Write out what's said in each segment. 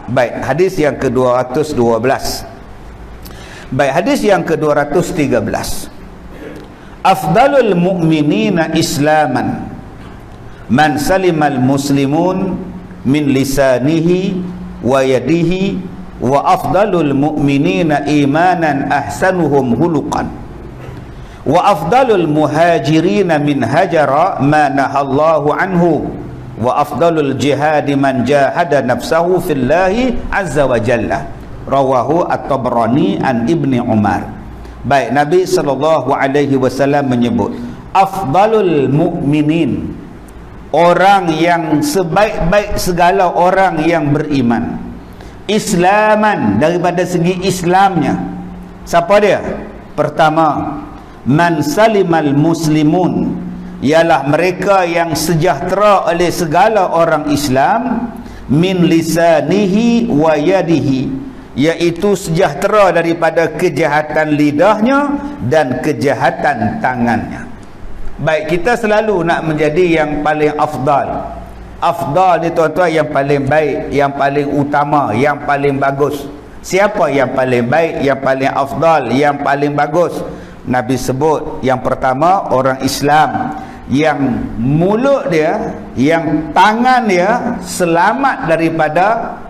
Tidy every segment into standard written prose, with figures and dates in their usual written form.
Baik, hadis yang ke-212. Baik, hadis yang ke-213. Afdalul mu'minina islaman man salimal muslimun min lisanihi wa yadihi, wa afdalul mu'minina imanan ahsanuhum huluqan, wa afdalul muhajirina min hajara ma nahallahu anhu, wa afdalul jihadi man jahada nafsahu fillahi azza wa jalla. Rawahu At-Tabrani an Ibni Umar. Baik, Nabi SAW menyebut afdalul mu'minin, orang yang sebaik-baik segala orang yang beriman, islaman, daripada segi Islamnya. Siapa dia? Pertama, man salimal muslimun, ialah mereka yang sejahtera oleh segala orang Islam, min lisanihi wa yadihi, iaitu sejahtera daripada kejahatan lidahnya dan kejahatan tangannya. Baik, kita selalu nak menjadi yang paling afdal. Afdal ni tuan-tuan yang paling baik, yang paling utama, yang paling bagus. Siapa yang paling baik, yang paling afdal, yang paling bagus? Nabi sebut yang pertama orang Islam yang mulut dia, yang tangan dia selamat daripada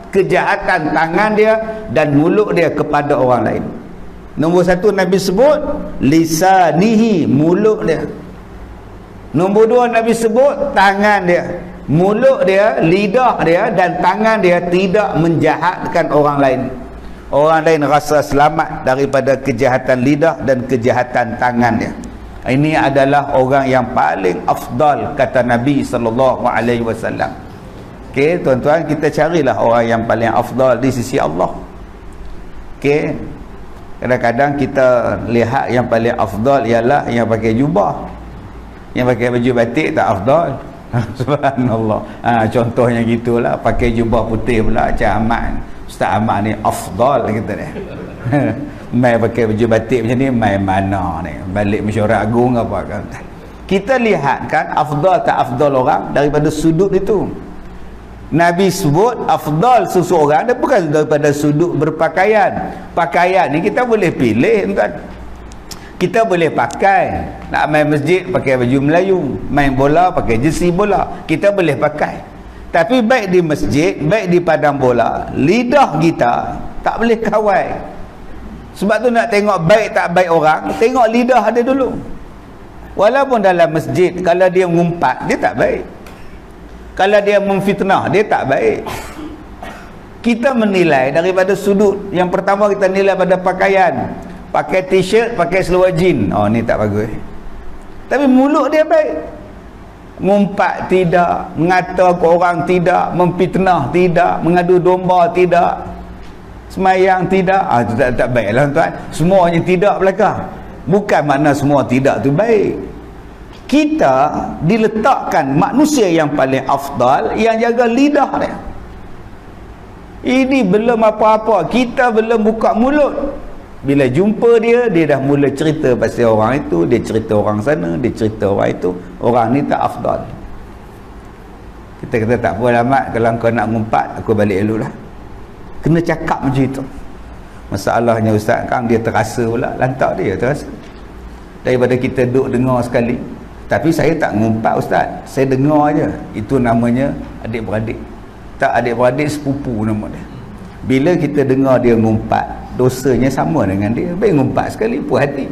kejahatan tangan dia dan mulut dia kepada orang lain. Nombor satu Nabi sebut lisanihi, mulut dia. Nombor dua Nabi sebut tangan dia, mulut dia, lidah dia dan tangan dia tidak menjahatkan orang lain. Orang lain rasa selamat daripada kejahatan lidah dan kejahatan tangan dia. Ini adalah orang yang paling afdal, kata Nabi SAW. Okey, tuan-tuan, kita carilah orang yang paling afdal di sisi Allah. Okey, kadang-kadang kita lihat yang paling afdal ialah yang pakai jubah. Yang pakai baju batik tak afdal. Subhanallah. Contohnya gitulah, pakai jubah putih pula Cik Ahmad. Ustaz Ahmad ni afdal kita ni. Mai pakai baju batik macam ni, mai mana ni? Balik mesyuarat agung apa kan? Kita lihat kan afdal tak afdal orang daripada sudut itu. Nabi sebut afdal seseorang dia bukan daripada sudut berpakaian. Pakaian ni kita boleh pilih, tuan. Kita boleh pakai, nak main masjid pakai baju Melayu, main bola pakai jersey bola, kita boleh pakai. Tapi baik di masjid, baik di padang bola, lidah kita tak boleh kawal. Sebab tu nak tengok baik tak baik orang, tengok lidah dia dulu. Walaupun dalam masjid, kalau dia mengumpat, dia tak baik. Kalau dia memfitnah, dia tak baik. Kita menilai daripada sudut. Yang pertama kita nilai pada pakaian. Pakai t-shirt, pakai seluar jean, oh ni tak bagus. Tapi mulut dia baik. Ngumpat tidak, mengata ke orang tidak, memfitnah tidak, mengadu domba tidak, semayang tidak, itu tak baiklah tuan. Semuanya tidak belakang. Bukan makna semua tidak tu baik. Kita diletakkan manusia yang paling afdal, yang jaga lidah dia. Ini belum apa-apa, kita belum buka mulut. Bila jumpa dia, dia dah mula cerita pasal orang itu, dia cerita orang sana, dia cerita orang itu. Orang ni tak afdal. Kita kata tak apa lah Mat, kalau kau nak ngumpat, aku balik dulu lah. Kena cakap macam itu. Masalahnya Ustaz kan dia terasa pula, lantak dia terasa. Daripada kita duduk dengar sekali. Tapi saya tak ngumpat Ustaz, saya dengar aja. Itu namanya adik-beradik. Tak, adik-beradik sepupu nama dia. Bila kita dengar dia ngumpat, dosanya sama dengan dia. Baik ngumpat sekali, puas hati.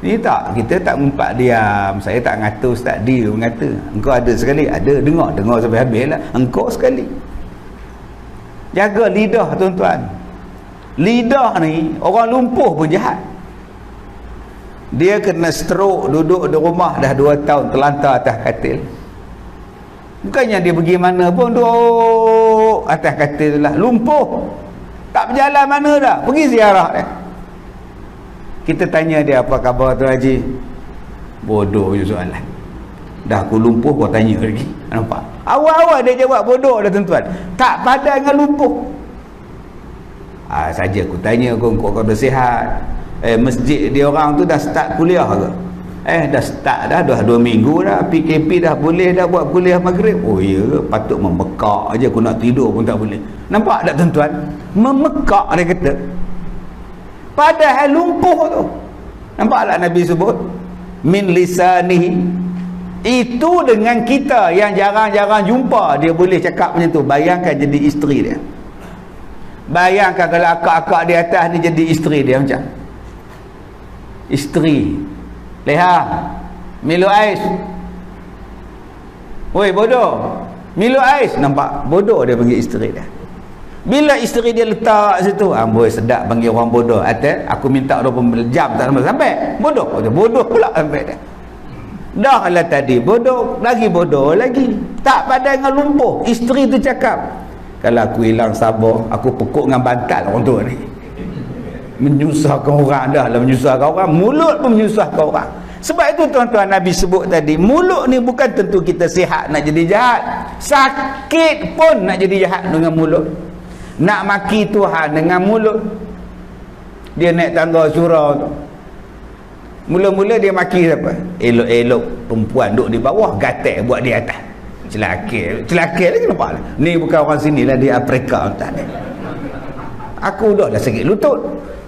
Ni tak, kita tak ngumpat diam. Saya tak ngata Ustaz dia mengata. Engkau ada sekali, ada, dengar sampai habis lah. Engkau sekali. Jaga lidah tuan-tuan. Lidah ni, orang lumpuh pun jahat. Dia kena stroke, duduk di rumah dah 2 tahun, terlantar atas katil. Bukannya dia pergi mana pun, duduk atas katil lah, lumpuh. Tak berjalan mana dah, pergi ziarah dia. Kita tanya dia, apa khabar tu Haji? Bodoh je soalan. Dah aku lumpuh kau tanya lagi. Nampak? Awal-awal dia jawab bodoh dah tuan-tuan. Tak padan dengan lumpuh. Saja aku tanya kau dah sihat. Masjid dia orang tu dah start kuliah ke? Dah start dah 2 minggu dah, PKP dah boleh dah buat kuliah maghrib. Oh ya, patut memekak aja, aku nak tidur pun tak boleh. Nampak tak tuan-tuan? Memekak dia kata. Padahal lumpuh tu. Nampaklah Nabi sebut min lisanihi. Itu dengan kita yang jarang-jarang jumpa dia boleh cakap macam tu. Bayangkan jadi isteri dia. Bayangkan kalau akak-akak di atas ni jadi isteri dia macam. Isteri. Leha, Milo ais. Woi bodoh, Milo ais. Nampak bodoh dia panggil isteri dia. Bila isteri dia letak situ, amboi sedap panggil orang bodoh. Aku minta 20 jam tak sampai. Bodoh pula sampai dia. Dah lah tadi bodoh, lagi bodoh lagi. Tak pandai dengan lumpuh. Isteri tu cakap, kalau aku hilang sabar, aku pekuk dengan bantal orang tu ni. Menyusahkan orang, dah lah menyusahkan orang. Mulut pun menyusahkan orang. Sebab itu tuan-tuan Nabi sebut tadi, mulut ni bukan tentu kita sihat nak jadi jahat. Sakit pun nak jadi jahat dengan mulut. Nak maki Tuhan dengan mulut. Dia naik tangga surau tu, mula-mula dia maki siapa? Elok-elok perempuan duduk di bawah, gatal buat di atas. Celakil lagi nampak lah. Ni bukan orang sini lah, di Afrika entah ni. Aku dah sakit lutut.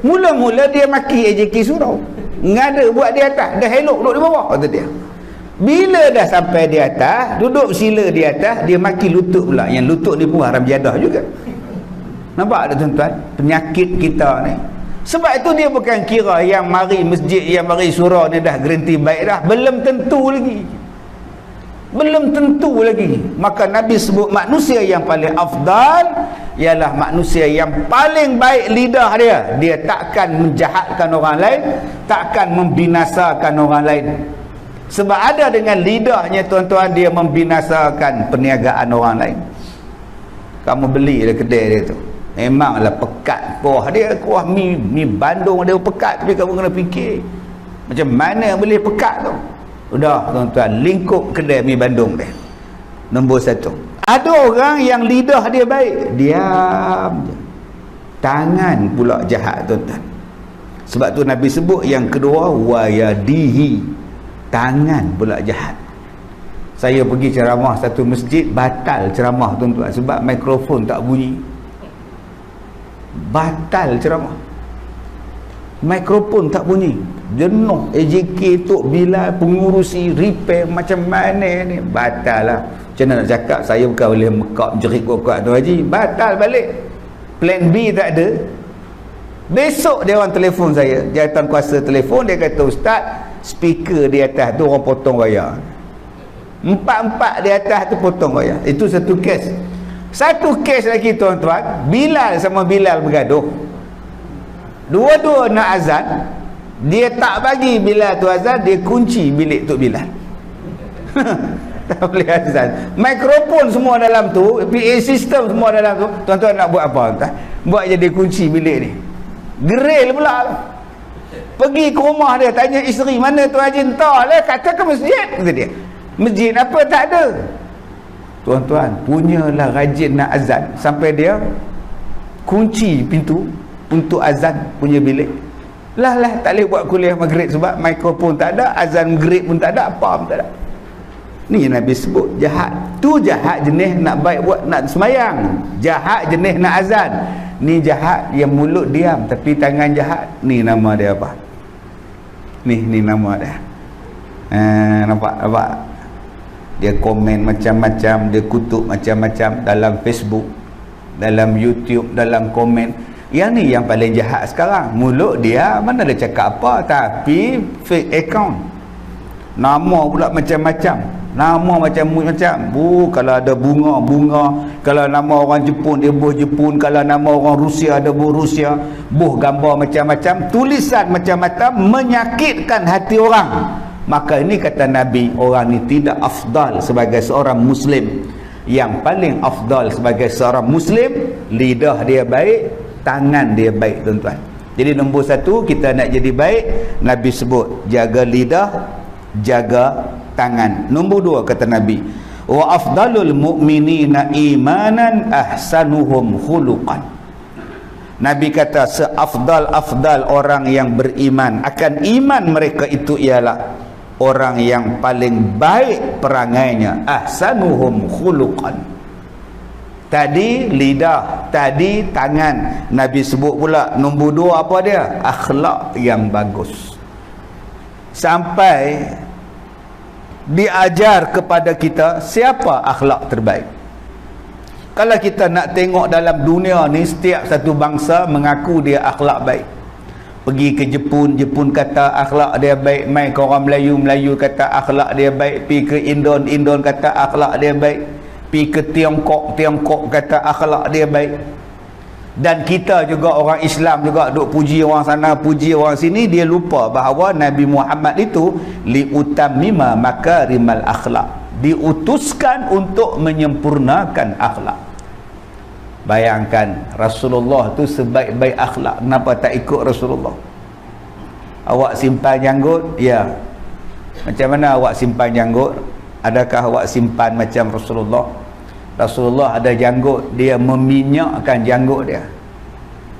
Mula-mula dia maki AJK surau, ngada buat di atas, dah elok duduk di bawah kata dia. Bila dah sampai di atas, duduk sila di atas, dia maki lutut pula. Yang lutut ni pun haram jadah juga. Nampak tak tuan-tuan penyakit kita ni? Sebab itu dia bukan kira yang mari masjid, yang mari surau ni dah garanti baik dah. Belum tentu lagi. Maka Nabi sebut manusia yang paling afdal ialah manusia yang paling baik lidah dia. Dia takkan menjahatkan orang lain, takkan membinasakan orang lain. Sebab ada dengan lidahnya tuan-tuan, dia membinasakan perniagaan orang lain. Kamu beli dari kedai dia tu, memanglah pekat kuah dia, kuah mi Bandung dia pekat, tapi kamu kena fikir macam mana boleh pekat tu. Udah tuan-tuan, lingkup kedai mi Bandung dia. Nombor 1. Ada orang yang lidah dia baik, diam je. Tangan pula jahat tuan-tuan. Sebab tu Nabi sebut yang kedua, wayadihi, tangan pula jahat. Saya pergi ceramah satu masjid, batal ceramah tuan-tuan sebab mikrofon tak bunyi. Batal ceramah, mikrofon tak bunyi. Jenuh AJK Tok Bilal, pengurusi repair macam mana ni, batal lah. Macam mana nak cakap, saya bukan boleh mekak jerit kuat-kuat tu haji, batal balik. Plan B tak ada. Besok dia orang telefon saya, jawatan kuasa telefon, dia kata ustaz, speaker di atas tu orang potong wayar. 4 di atas tu potong wayar. Itu satu kes. Satu kes lagi tuan-tuan, Bilal sama Bilal bergaduh. Dua-dua nak azan, dia tak bagi Bilal tu azan, dia kunci bilik Tok Bilal. Tak boleh azan. Mikrofon semua dalam tu, PA system semua dalam tu. Tuan-tuan nak buat apa tuan? Buat je dia kunci bilik ni. Geril pula. Pergi ke rumah dia, tanya isteri, mana tu Haji? Entahlah, kata ke masjid, kata dia. Masjid apa tak ada. Tuan-tuan, punyalah rajin nak azan sampai dia kunci pintu untuk azan punya bilik. Lah tak boleh buat kuliah maghrib sebab mikrofon tak ada, azan maghrib pun tak ada, apa pun tak ada. Ni Nabi sebut jahat. Tu jahat jenis nak baik buat, nak semayang. Jahat jenis nak azan. Ni jahat yang mulut diam tapi tangan jahat. Ni nama dia apa? Ni nama dia. Nampak? Dia komen macam-macam, dia kutuk macam-macam dalam Facebook, dalam YouTube, dalam komen. Yang ni yang paling jahat sekarang. Mulut dia mana ada cakap apa, tapi fake account. Nama pula macam-macam. Nama macam-macam. Kalau ada bunga, kalau nama orang Jepun, dia buh Jepun. Kalau nama orang Rusia, ada buh Rusia. Buh gambar macam-macam, tulisan macam-macam, menyakitkan hati orang. Maka ini kata Nabi, orang ni tidak afdal sebagai seorang Muslim. Yang paling afdal sebagai seorang Muslim, lidah dia baik, tangan dia baik tuan-tuan. Jadi nombor 1, kita nak jadi baik, Nabi sebut jaga lidah, jaga tangan. Nombor 2 kata Nabi, wa afdalul mu'minina imanan ahsanuhum khuluqan. Nabi kata seafdal-afdal orang yang beriman, akan iman mereka itu ialah orang yang paling baik perangainya, ahsanuhum khuluqan. Tadi lidah, tadi tangan. Nabi sebut pula nombor 2 apa dia? Akhlak yang bagus. Sampai diajar kepada kita siapa akhlak terbaik. Kalau kita nak tengok dalam dunia ni, setiap satu bangsa mengaku dia akhlak baik. Pergi ke Jepun, Jepun kata akhlak dia baik. Mai ke orang Melayu, Melayu kata akhlak dia baik. Pergi ke Indon, Indon kata akhlak dia baik. Pergi ke Tiongkok, Tiongkok kata akhlak dia baik. Dan kita juga orang Islam juga duk puji orang sana, puji orang sini. Dia lupa bahawa Nabi Muhammad itu liutammima makarimal akhlak, diutuskan untuk menyempurnakan akhlak. Bayangkan Rasulullah tu sebaik-baik akhlak, kenapa tak ikut Rasulullah? Awak simpan janggut? Ya. Macam mana awak simpan janggut? Adakah awak simpan macam Rasulullah? Rasulullah ada janggut, dia meminyakkan janggut dia,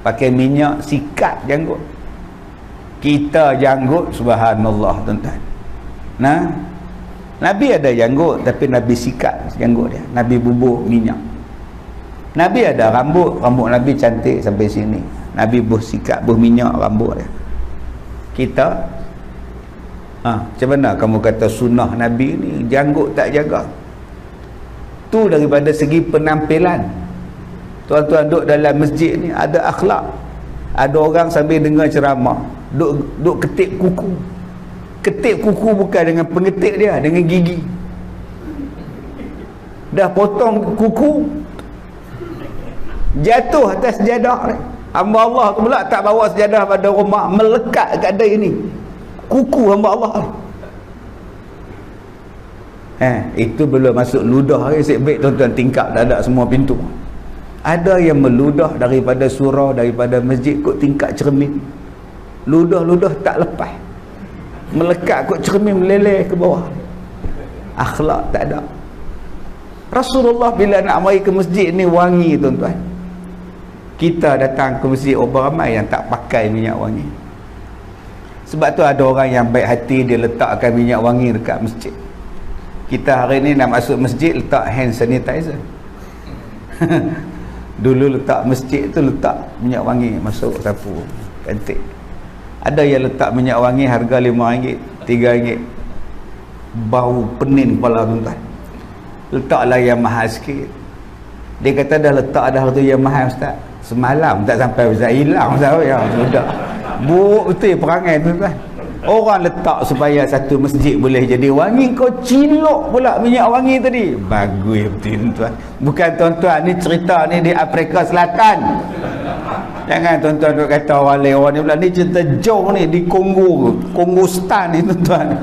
pakai minyak, sikat janggut. Kita janggut, subhanallah tuan-tuan. Nah, Nabi ada janggut, tapi Nabi sikat janggut dia, Nabi bubuh minyak. Nabi ada rambut, rambut Nabi cantik sampai sini, Nabi buh sikat, buh minyak rambut dia. Kita macam mana kamu kata sunnah Nabi ni janggut tak jaga? Tu daripada segi penampilan. Tuan-tuan duduk dalam masjid ni ada akhlak. Ada orang sambil dengar ceramah duk ketik kuku. Ketik kuku bukan dengan pengetik dia, dengan gigi. Dah potong kuku, jatuh atas sejadah ni. Hamba Allah tu pula tak bawa sejadah pada rumah, melekat kat dia ini kuku hamba Allah. Itu belum masuk ludah lagi. Baik tuan-tuan, tingkap dah ada semua pintu. Ada yang meludah daripada surau, daripada masjid kot tingkat cermin. Ludah-ludah tak lepas, melekat kot cermin, meleleh ke bawah. Akhlak tak ada. Rasulullah bila nak mari ke masjid ni wangi tuan-tuan. Kita datang ke masjid, orang ramai yang tak pakai minyak wangi. Sebab tu ada orang yang baik hati, dia letakkan minyak wangi dekat masjid. Kita hari ni nak masuk masjid letak hand sanitizer. Dulu letak masjid tu letak minyak wangi, masuk sapu, cantik. Ada yang letak minyak wangi harga RM5, RM3, bau pening kepala tuan-tuan. Letaklah yang mahal sikit. Dia kata dah letak dah tu yang mahal ustaz, semalam tak sampai bisa hilang ustaz. Ya sudah, buruk betul perangai tuan-tuan. Orang letak supaya satu masjid boleh jadi wangi, kau cilok pula minyak wangi tadi. Bagus betul tuan. Bukan tuan-tuan, ni cerita ni di Afrika Selatan. Jangan tuan-tuan duk kata orang lain, orang ni pula ni cerita jauh ni di Kongo, Kongostan ni tuan-tuan.